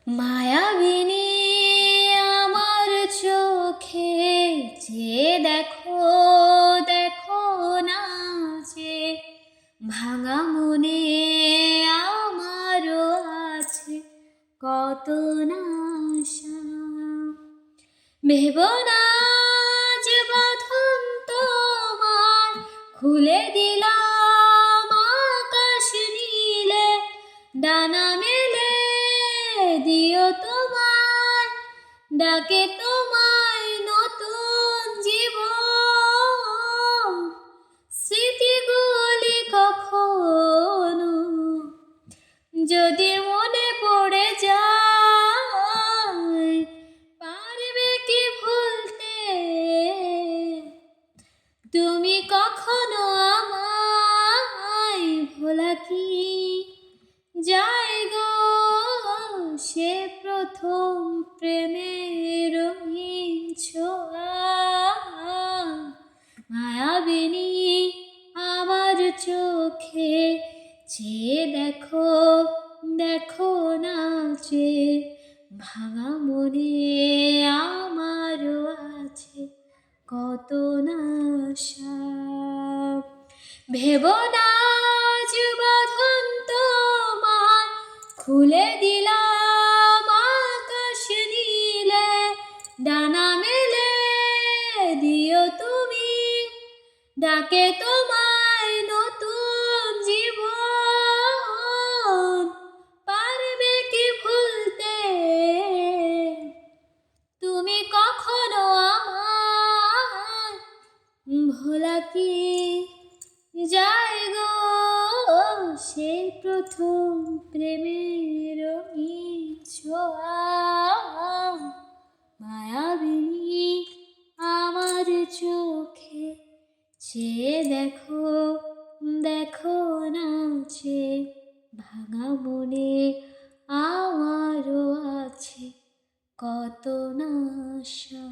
মায়াবিনী আমার চোখে যে দেখো দেখো না যে ভাঙা মনে আমারও আছে কত না আশা। ভেব না যে বাঁধন তোমার খুলে দিলাম আকাশ নীলে, ডানা মেলে দিও তোমার ডাকে তোমায় নতুন জীবন। স্মৃতিগুলি কখনো যদি মনে পড়ে যায়, পারবে কি ভুলতে তুমি কখনো আমায়? ভোলা কি যায় গো সে প্রথম প্রেমের ছোঁয়া। মায়াবিনী আমার চোখে চেয়ে দেখো দেখো না যে ভাঙা মনে আমারও আছে কত না আশা। ভেব না যে বাঁধন তোমার খুলে দিলাম আকাশ নীলে, ডানা মেলে দিও তুমি ডাকে তোমায় নতুন জীবন। পারবে কি ভুলতে তুমি কখনো আমায়? ভোলা কি যায় গো সেই প্রথম প্রেমের ছোঁয়া। মায়াবিনী আমার চোখে চেয়ে দেখো দেখো না যে ভাঙা মনে আমারও আছে কত না আশা।